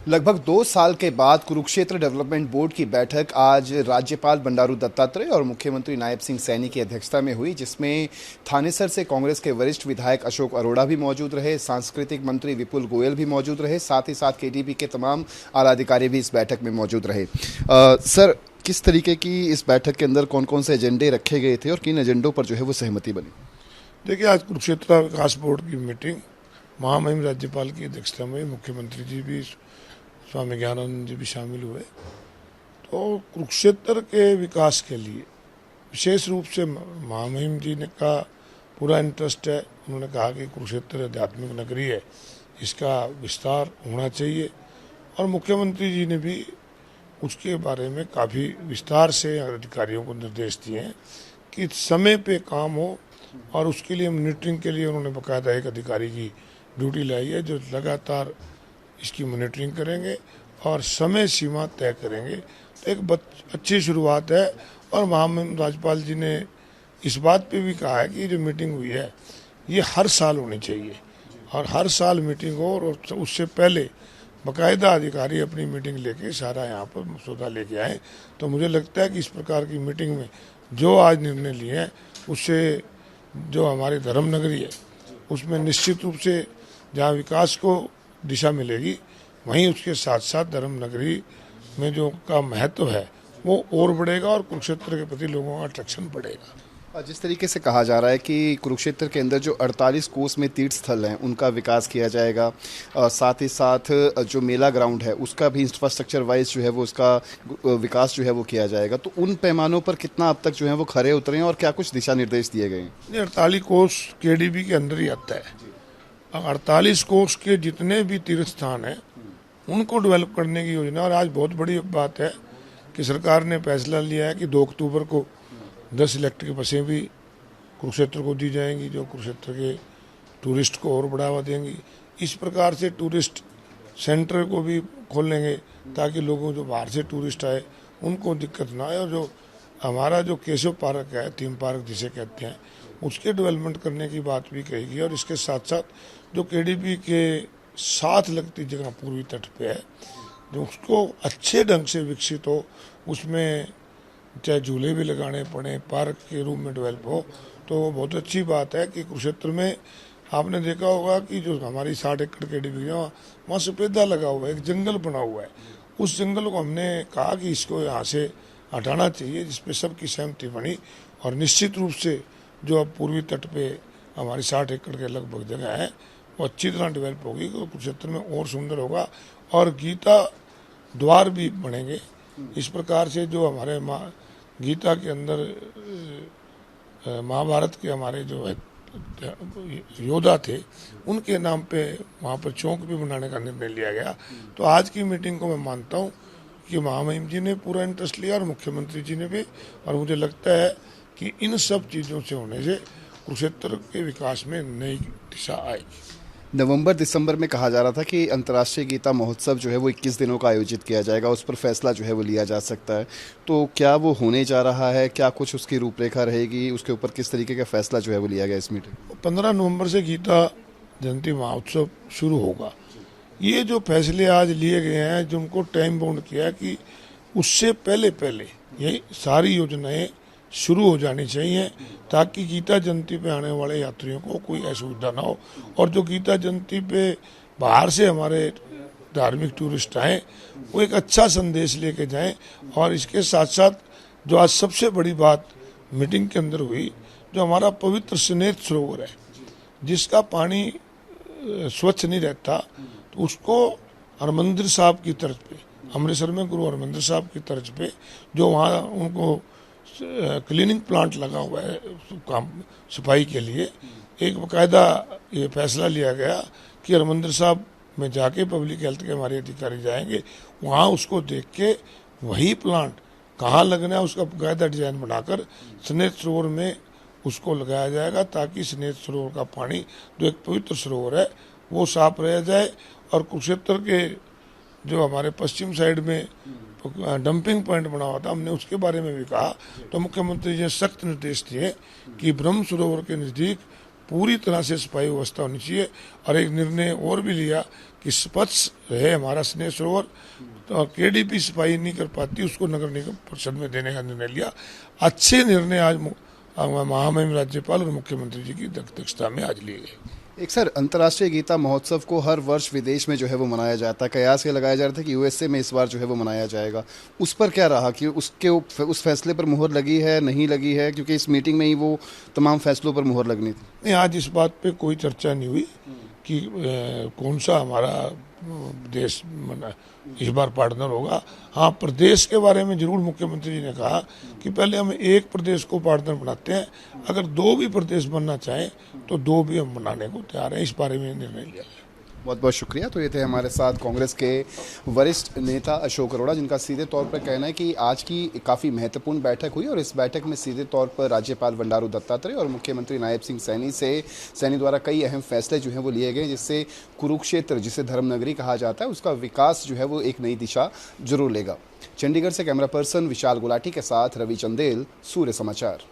लगभग 2 साल के बाद कुरुक्षेत्र डेवलपमेंट बोर्ड की बैठक आज राज्यपाल बंडारू दत्तात्रेय और मुख्यमंत्री नायब सिंह सैनी की अध्यक्षता में हुई, जिसमें थानेसर से कांग्रेस के वरिष्ठ विधायक अशोक अरोड़ा भी मौजूद रहे, सांस्कृतिक मंत्री विपुल गोयल भी मौजूद रहे, साथ ही साथ केडीपी के तमाम आला अधिकारी भी इस बैठक में मौजूद रहे। सर, किस तरीके की इस बैठक के अंदर कौन कौन से एजेंडे रखे गए थे और किन एजेंडों पर जो है वो सहमति बनी? देखिए, आज कुरुक्षेत्र विकास बोर्ड की मीटिंग महामहिम राज्यपाल की अध्यक्षता में मुख्यमंत्री जी भी, स्वामी ज्ञानानंद जी भी शामिल हुए। तो कुरुक्षेत्र के विकास के लिए विशेष रूप से महामहिम जी ने का पूरा इंटरेस्ट है। उन्होंने कहा कि कुरुक्षेत्र आध्यात्मिक नगरी है, इसका विस्तार होना चाहिए, और मुख्यमंत्री जी ने भी उसके बारे में काफ़ी विस्तार से अधिकारियों को निर्देश दिए हैं कि समय पे काम हो, और उसके लिए मॉनिटरिंग के लिए उन्होंने बकायदा एक अधिकारी की ड्यूटी लाई है जो लगातार इसकी मॉनिटरिंग करेंगे और समय सीमा तय करेंगे। तो एक अच्छी शुरुआत है। और महामहिम राज्यपाल जी ने इस बात पे भी कहा है कि जो मीटिंग हुई है ये हर साल होनी चाहिए, और हर साल मीटिंग हो, और उससे पहले बाकायदा अधिकारी अपनी मीटिंग लेके सारा यहाँ पर मसौदा लेके आए। तो मुझे लगता है कि इस प्रकार की मीटिंग में जो आज निर्णय लिए हैं उससे जो हमारी धर्म नगरी है उसमें निश्चित रूप से जहाँ विकास को दिशा मिलेगी, वहीं उसके साथ साथ धर्म नगरी में जो का महत्व है वो और बढ़ेगा, और कुरुक्षेत्र के प्रति लोगों का अट्रैक्शन बढ़ेगा। जिस तरीके से कहा जा रहा है कि कुरुक्षेत्र के अंदर जो 48 कोस में तीर्थ स्थल हैं उनका विकास किया जाएगा, साथ ही साथ जो मेला ग्राउंड है उसका भी इंफ्रास्ट्रक्चर वाइज जो है वो उसका विकास जो है वो किया जाएगा, तो उन पैमानों पर कितना अब तक जो है वो खरे उतरे हैं और क्या कुछ दिशा निर्देश दिए गए हैं? 48 कोस केडीपी के अंदर ही आता है। 48 कोस के जितने भी तीर्थ स्थान हैं उनको डेवलप करने की योजना, और आज बहुत बड़ी बात है कि सरकार ने फैसला लिया है कि 2 अक्टूबर को 10 इलेक्ट्रिक बसें भी कुरुक्षेत्र को दी जाएंगी, जो कुरुक्षेत्र के टूरिस्ट को और बढ़ावा देंगी। इस प्रकार से टूरिस्ट सेंटर को भी खोलेंगे ताकि लोगों जो बाहर से टूरिस्ट आए उनको दिक्कत ना आए, और जो हमारा जो केशव पार्क है, थीम पार्क जिसे कहते हैं, उसके डेवलपमेंट करने की बात भी कही। और इसके साथ साथ जो केडीपी के साथ लगती जगह पूर्वी तट पे है, जो उसको अच्छे ढंग से विकसित हो, उसमें चाहे झूले भी लगाने पड़े, पार्क के रूप में डेवलप हो, तो बहुत अच्छी बात है। कि कुरुक्षेत्र में आपने देखा होगा कि जो हमारी 60 एकड़ केडीपी है वहाँ सफेदा लगा हुआ है, एक जंगल बना हुआ है। उस जंगल को हमने कहा कि इसको यहाँ से हटाना चाहिए, जिसपे सबकी सहमति बनी, और निश्चित रूप से जो अब पूर्वी तट पे हमारी 60 एकड़ के लगभग जगह है वो अच्छी तरह डेवलप होगी, तो कुरुक्षेत्र में और सुंदर होगा, और गीता द्वार भी बनेंगे। इस प्रकार से जो हमारे गीता के अंदर महाभारत के हमारे जो है योद्धा थे उनके नाम पे वहाँ पर चौक भी बनाने का निर्णय लिया गया। तो आज की मीटिंग को मैं मानता हूँ कि महामहिम जी ने पूरा इंटरेस्ट लिया और मुख्यमंत्री जी ने भी, और मुझे लगता है कि इन सब चीज़ों से होने से कुरुक्षेत्र के विकास में नई दिशा आएगी। नवंबर दिसंबर में कहा जा रहा था कि अंतर्राष्ट्रीय गीता महोत्सव जो है वो 21 दिनों का आयोजित किया जाएगा, उस पर फैसला जो है वो लिया जा सकता है, तो क्या वो होने जा रहा है? क्या कुछ उसकी रूपरेखा रहेगी? उसके ऊपर किस तरीके का फैसला जो है वो लिया गया इस मीटिंग? 15 नवंबर से गीता जयंती महोत्सव शुरू होगा। ये जो फैसले आज लिए गए हैं, जिनको टाइम बाउंड किया कि उससे पहले पहले ये सारी योजनाएं शुरू हो जानी चाहिए, ताकि गीता जयंती पे आने वाले यात्रियों को कोई असुविधा ना हो, और जो गीता जयंती पे बाहर से हमारे धार्मिक टूरिस्ट आए वो एक अच्छा संदेश लेके जाएं। और इसके साथ साथ जो आज सबसे बड़ी बात मीटिंग के अंदर हुई, जो हमारा पवित्र स्नेत सरोवर है जिसका पानी स्वच्छ नहीं रहता, तो उसको हरमंदिर साहब की तर्ज पे, अमृतसर में गुरु हरमंदिर साहब की तर्ज पे जो वहाँ उनको क्लीनिंग प्लांट लगा हुआ है काम सफाई के लिए, एक बाकायदा ये फैसला लिया गया कि हरमंदिर साहब में जाके पब्लिक हेल्थ के हमारे अधिकारी जाएंगे, वहाँ उसको देख के वही प्लांट कहाँ लगना है उसका बाकायदा डिजाइन बनाकर स्नेत सरोवर में उसको लगाया जाएगा, ताकि स्नेत सरोवर का पानी जो एक पवित्र सरोवर है वो साफ रह जाए। और कुरुक्षेत्र के जो हमारे पश्चिम साइड में डंपिंग पॉइंट बना हुआ था, हमने उसके बारे में भी कहा, तो मुख्यमंत्री जी ने सख्त निर्देश दिए कि ब्रह्म सरोवर के नज़दीक पूरी तरह से सफाई व्यवस्था होनी चाहिए। और एक निर्णय और भी लिया कि स्वच्छ रहे हमारा स्नेह सरोवर, तो केडीपी सफाई नहीं कर पाती उसको नगर निगम परिषद में देने का निर्णय लिया। अच्छे निर्णय आज महामहिम राज्यपाल और मुख्यमंत्री जी की अध्यक्षता में आज लिए गए। एक सर, अंतर्राष्ट्रीय गीता महोत्सव को हर वर्ष विदेश में जो है वो मनाया जाता है, कयास ये लगाया जा रहा था कि यूएसए में इस बार जो है वो मनाया जाएगा। उस पर क्या रहा कि उस फैसले पर मुहर लगी है, नहीं लगी है? क्योंकि इस मीटिंग में ही वो तमाम फैसलों पर मुहर लगनी थी। नहीं, आज इस बात पे कोई चर्चा नहीं हुई कि कौन सा हमारा देश इस बार पार्टनर होगा। हाँ, प्रदेश के बारे में जरूर मुख्यमंत्री जी ने कहा कि पहले हम एक प्रदेश को पार्टनर बनाते हैं, अगर 2 भी प्रदेश बनना चाहें तो 2 भी हम बनाने को तैयार हैं। इस बारे में निर्णय लिया गया। बहुत बहुत शुक्रिया। तो ये थे हमारे साथ कांग्रेस के वरिष्ठ नेता अशोक अरोड़ा, जिनका सीधे तौर पर कहना है कि आज की काफ़ी महत्वपूर्ण बैठक हुई और इस बैठक में सीधे तौर पर राज्यपाल बंडारू दत्तात्रेय और मुख्यमंत्री नायब सिंह सैनी द्वारा कई अहम फैसले जो हैं वो लिए गए, जिससे कुरुक्षेत्र, जिसे धर्मनगरी कहा जाता है, उसका विकास जो है वो एक नई दिशा जरूर लेगा। चंडीगढ़ से कैमरा पर्सन विशाल गुलाटी के साथ रवि चंदेल, सूर्य समाचार।